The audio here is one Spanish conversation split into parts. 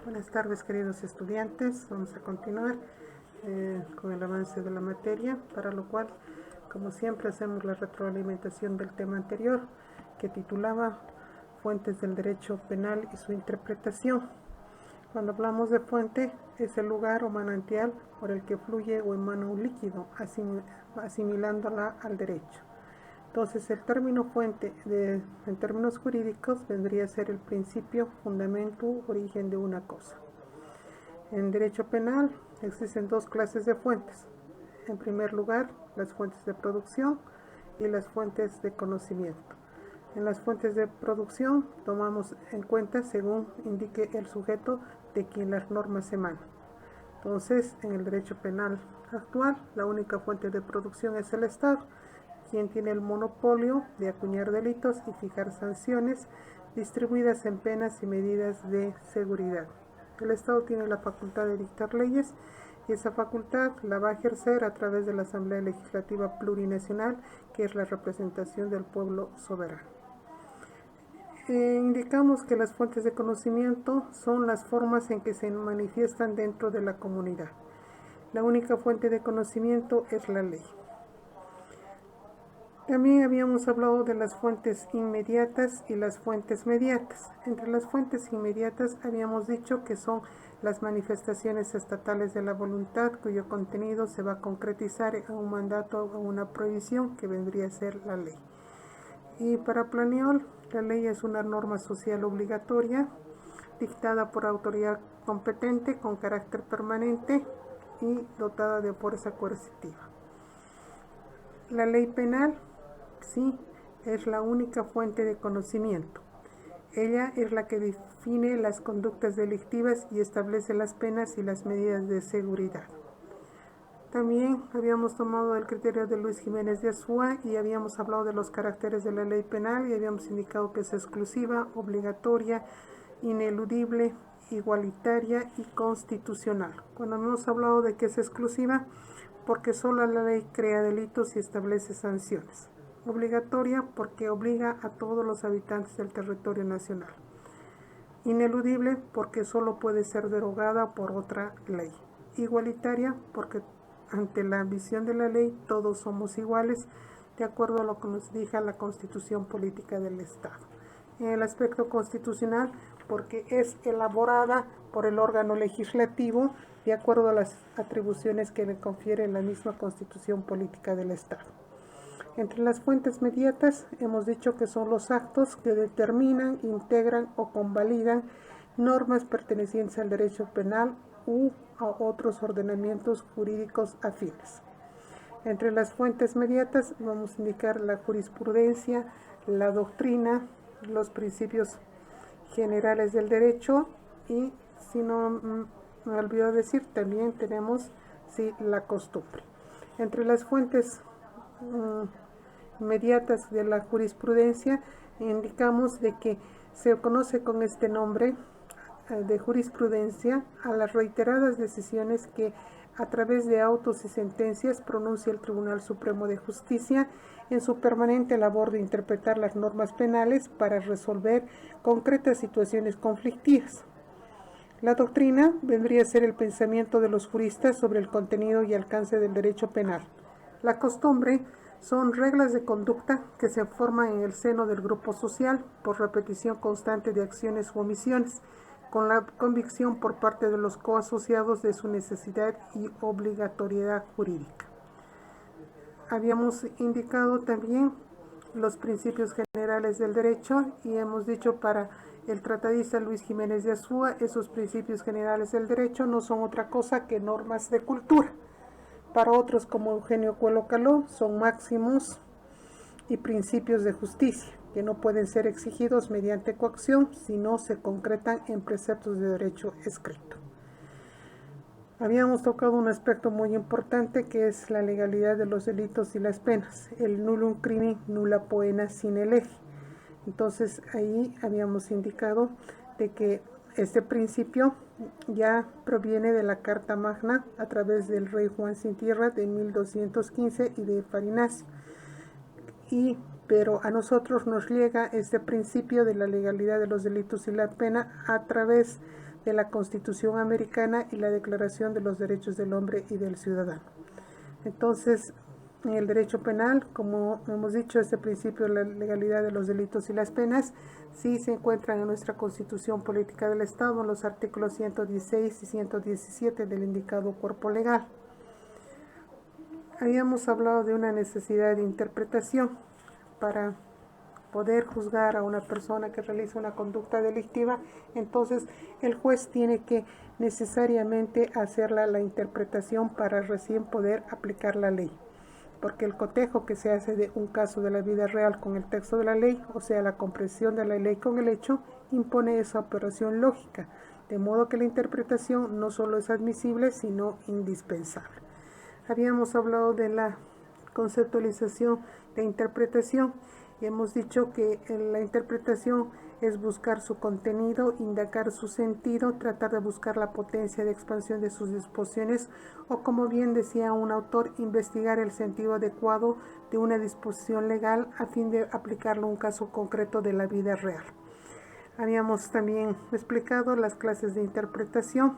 Buenas tardes, queridos estudiantes. Vamos a continuar con el avance de la materia, para lo cual, como siempre, hacemos la retroalimentación del tema anterior, que titulaba Fuentes del Derecho Penal y su interpretación. Cuando hablamos de fuente, es el lugar o manantial por el que fluye o emana un líquido, asimilándola al derecho. Entonces, el término fuente en términos jurídicos vendría a ser el principio, fundamento, origen de una cosa. En derecho penal existen dos clases de fuentes. En primer lugar, las fuentes de producción y las fuentes de conocimiento. En las fuentes de producción tomamos en cuenta según indique el sujeto de quien las normas emanan. Entonces, en el derecho penal actual, la única fuente de producción es el Estado, quien tiene el monopolio de acuñar delitos y fijar sanciones distribuidas en penas y medidas de seguridad. El Estado tiene la facultad de dictar leyes y esa facultad la va a ejercer a través de la Asamblea Legislativa Plurinacional, que es la representación del pueblo soberano. Indicamos que las fuentes de conocimiento son las formas en que se manifiestan dentro de la comunidad. La única fuente de conocimiento es la ley. También habíamos hablado de las fuentes inmediatas y las fuentes mediatas. Entre las fuentes inmediatas habíamos dicho que son las manifestaciones estatales de la voluntad, cuyo contenido se va a concretizar en un mandato o una prohibición que vendría a ser la ley. Y para Planiol, la ley es una norma social obligatoria dictada por autoridad competente con carácter permanente y dotada de fuerza coercitiva. La ley penal, sí, es la única fuente de conocimiento. Ella es la que define las conductas delictivas y establece las penas y las medidas de seguridad. También habíamos tomado el criterio de Luis Jiménez de Azúa y habíamos hablado de los caracteres de la ley penal y habíamos indicado que es exclusiva, obligatoria, ineludible, igualitaria y constitucional. Cuando hemos hablado de que es exclusiva, porque solo la ley crea delitos y establece sanciones. Obligatoria porque obliga a todos los habitantes del territorio nacional. Ineludible porque solo puede ser derogada por otra ley. Igualitaria porque ante la visión de la ley todos somos iguales, de acuerdo a lo que nos diga la Constitución Política del Estado. En el aspecto constitucional, porque es elaborada por el órgano legislativo de acuerdo a las atribuciones que le confiere la misma Constitución Política del Estado. Entre las fuentes mediatas hemos dicho que son los actos que determinan, integran o convalidan normas pertenecientes al derecho penal u a otros ordenamientos jurídicos afines. Entre las fuentes mediatas vamos a indicar la jurisprudencia, la doctrina, los principios generales del derecho y, si no me olvido decir, también tenemos la costumbre. Entre las fuentes mediatas de la jurisprudencia indicamos de que se conoce con este nombre de jurisprudencia a las reiteradas decisiones que a través de autos y sentencias pronuncia el Tribunal Supremo de Justicia en su permanente labor de interpretar las normas penales para resolver concretas situaciones conflictivas. La doctrina vendría a ser el pensamiento de los juristas sobre el contenido y alcance del derecho penal. La costumbre son reglas de conducta que se forman en el seno del grupo social por repetición constante de acciones u omisiones, con la convicción por parte de los coasociados de su necesidad y obligatoriedad jurídica. Habíamos indicado también los principios generales del derecho y hemos dicho para el tratadista Luis Jiménez de Azúa, esos principios generales del derecho no son otra cosa que normas de cultura. Para otros, como Eugenio Coelho Caló, son máximos y principios de justicia, que no pueden ser exigidos mediante coacción si no se concretan en preceptos de derecho escrito. Habíamos tocado un aspecto muy importante que es la legalidad de los delitos y las penas, el nullum crimen nulla poena sine lege. Entonces ahí habíamos indicado de que este principio ya proviene de la Carta Magna a través del rey Juan Sin Tierra de 1215 y de Farinacio. Pero a nosotros nos llega este principio de la legalidad de los delitos y la pena a través de la Constitución Americana y la Declaración de los Derechos del Hombre y del Ciudadano. Entonces, en el derecho penal, como hemos dicho, este principio de la legalidad de los delitos y las penas sí se encuentran en nuestra Constitución Política del Estado, en los artículos 116 y 117 del indicado cuerpo legal. Habíamos hablado de una necesidad de interpretación para poder juzgar a una persona que realiza una conducta delictiva. Entonces el juez tiene que necesariamente hacerla la interpretación para recién poder aplicar la ley, porque el cotejo que se hace de un caso de la vida real con el texto de la ley, o sea, la comprensión de la ley con el hecho, impone esa operación lógica, de modo que la interpretación no solo es admisible, sino indispensable. Habíamos hablado de la conceptualización de interpretación y hemos dicho que la interpretación es buscar su contenido, indagar su sentido, tratar de buscar la potencia de expansión de sus disposiciones o, como bien decía un autor, investigar el sentido adecuado de una disposición legal a fin de aplicarlo a un caso concreto de la vida real. Habíamos también explicado las clases de interpretación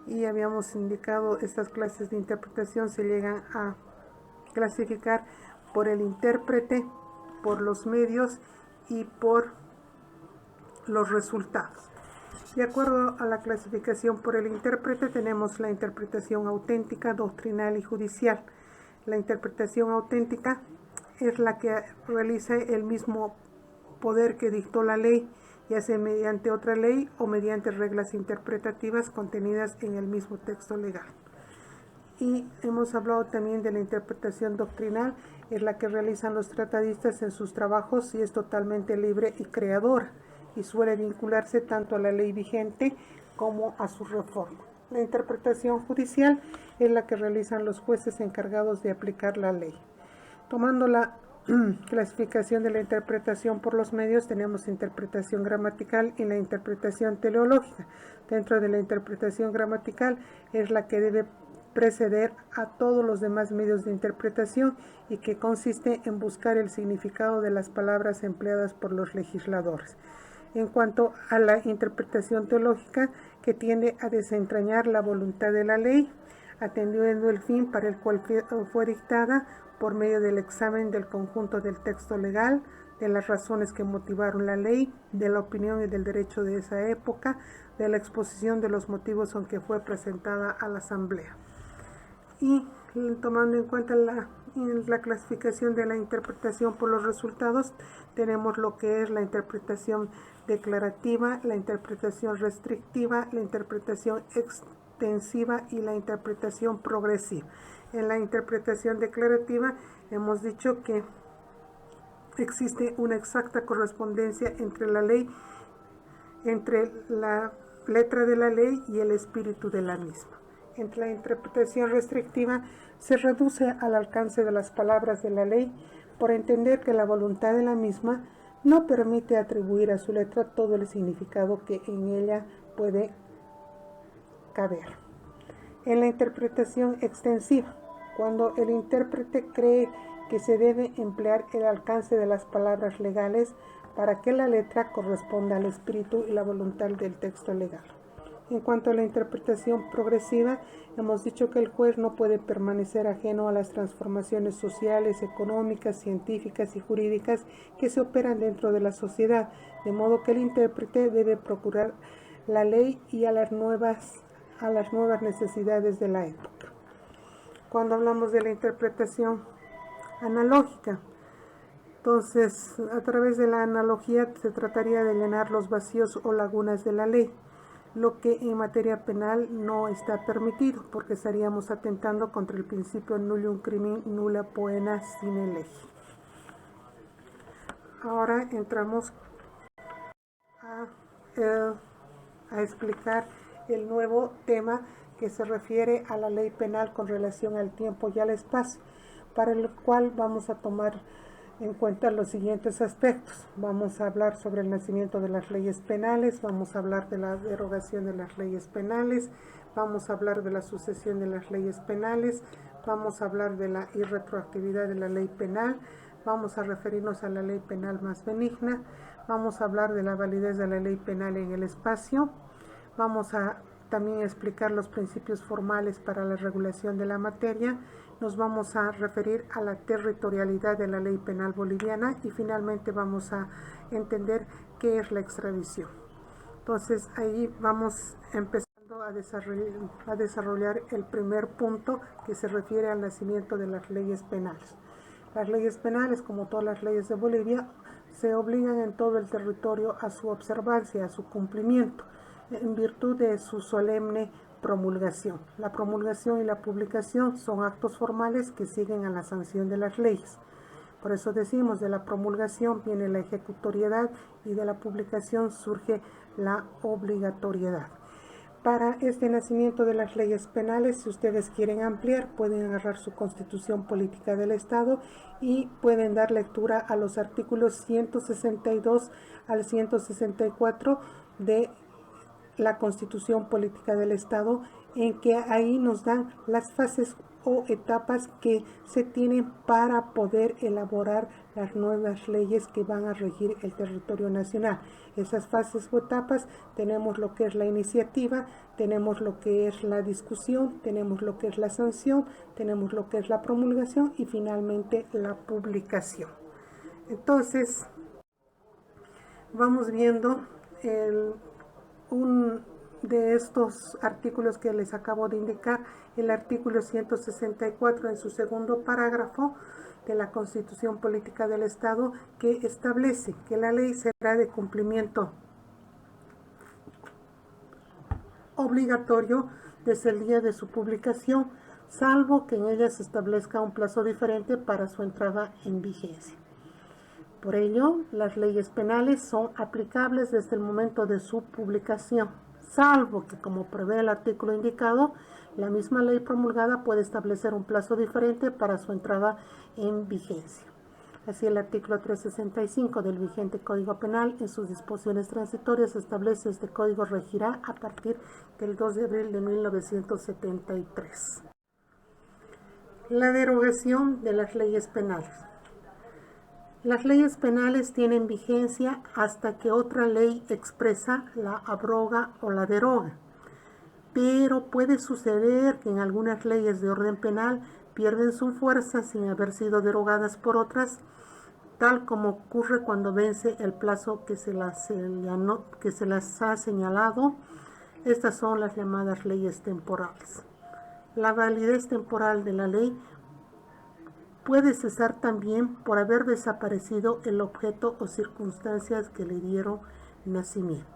y habíamos indicado estas clases de interpretación se llegan a clasificar por el intérprete, por los medios y por los resultados. De acuerdo a la clasificación por el intérprete, tenemos la interpretación auténtica, doctrinal y judicial. La interpretación auténtica es la que realiza el mismo poder que dictó la ley, ya sea mediante otra ley o mediante reglas interpretativas contenidas en el mismo texto legal. Y hemos hablado también de la interpretación doctrinal, es la que realizan los tratadistas en sus trabajos y es totalmente libre y creadora y suele vincularse tanto a la ley vigente como a su reforma. La interpretación judicial es la que realizan los jueces encargados de aplicar la ley. Tomando la clasificación de la interpretación por los medios, tenemos interpretación gramatical y la interpretación teleológica. Dentro de la interpretación gramatical es la que debe preceder a todos los demás medios de interpretación y que consiste en buscar el significado de las palabras empleadas por los legisladores. En cuanto a la interpretación teológica, que tiende a desentrañar la voluntad de la ley, atendiendo el fin para el cual fue dictada por medio del examen del conjunto del texto legal, de las razones que motivaron la ley, de la opinión y del derecho de esa época, de la exposición de los motivos con que fue presentada a la Asamblea. Y tomando en cuenta la clasificación de la interpretación por los resultados, tenemos lo que es la interpretación declarativa, la interpretación restrictiva, la interpretación extensiva y la interpretación progresiva. En la interpretación declarativa hemos dicho que existe una exacta correspondencia entre la ley, entre la letra de la ley y el espíritu de la misma. Entre la interpretación restrictiva se reduce al alcance de las palabras de la ley por entender que la voluntad de la misma no permite atribuir a su letra todo el significado que en ella puede caber. En la interpretación extensiva, cuando el intérprete cree que se debe emplear el alcance de las palabras legales para que la letra corresponda al espíritu y la voluntad del texto legal. En cuanto a la interpretación progresiva, hemos dicho que el juez no puede permanecer ajeno a las transformaciones sociales, económicas, científicas y jurídicas que se operan dentro de la sociedad, de modo que el intérprete debe procurar la ley y a las nuevas necesidades de la época. Cuando hablamos de la interpretación analógica, entonces a través de la analogía se trataría de llenar los vacíos o lagunas de la ley, lo que en materia penal no está permitido, porque estaríamos atentando contra el principio nullium crimen nulla poena sine lege. Ahora entramos a explicar el nuevo tema que se refiere a la ley penal con relación al tiempo y al espacio, para el cual vamos a tomar en cuenta los siguientes aspectos. Vamos a hablar sobre el nacimiento de las leyes penales, vamos a hablar de la derogación de las leyes penales, vamos a hablar de la sucesión de las leyes penales, vamos a hablar de la irretroactividad de la ley penal, vamos a referirnos a la ley penal más benigna, vamos a hablar de la validez de la ley penal en el espacio, Vamos a también explicar los principios formales para la regulación de la materia. Nos vamos a referir a la territorialidad de la ley penal boliviana y finalmente vamos a entender qué es la extradición. Entonces ahí vamos empezando a desarrollar el primer punto, que se refiere al nacimiento de las leyes penales. Las leyes penales, como todas las leyes de Bolivia, se obligan en todo el territorio a su observancia, a su cumplimiento, en virtud de su solemne promulgación. La promulgación y la publicación son actos formales que siguen a la sanción de las leyes. Por eso decimos, de la promulgación viene la ejecutoriedad y de la publicación surge la obligatoriedad. Para este nacimiento de las leyes penales, si ustedes quieren ampliar, pueden agarrar su Constitución Política del Estado y pueden dar lectura a los artículos 162 al 164 de la Constitución Política del Estado, en que ahí nos dan las fases o etapas que se tienen para poder elaborar las nuevas leyes que van a regir el territorio nacional. Esas fases o etapas tenemos lo que es la iniciativa, tenemos lo que es la discusión, tenemos lo que es la sanción, tenemos lo que es la promulgación y finalmente la publicación. Entonces, vamos viendo un de estos artículos que les acabo de indicar, el artículo 164 en su segundo parágrafo de la Constitución Política del Estado, que establece que la ley será de cumplimiento obligatorio desde el día de su publicación, salvo que en ella se establezca un plazo diferente para su entrada en vigencia. Por ello, las leyes penales son aplicables desde el momento de su publicación, salvo que, como prevé el artículo indicado, la misma ley promulgada puede establecer un plazo diferente para su entrada en vigencia. Así, el artículo 365 del vigente Código Penal, en sus disposiciones transitorias, establece: este código regirá a partir del 2 de abril de 1973. La derogación de las leyes penales. Las leyes penales tienen vigencia hasta que otra ley expresa la abroga o la deroga. Pero puede suceder que en algunas leyes de orden penal pierden su fuerza sin haber sido derogadas por otras, tal como ocurre cuando vence el plazo que se las ha señalado. Estas son las llamadas leyes temporales. La validez temporal de la ley puede cesar también por haber desaparecido el objeto o circunstancias que le dieron nacimiento.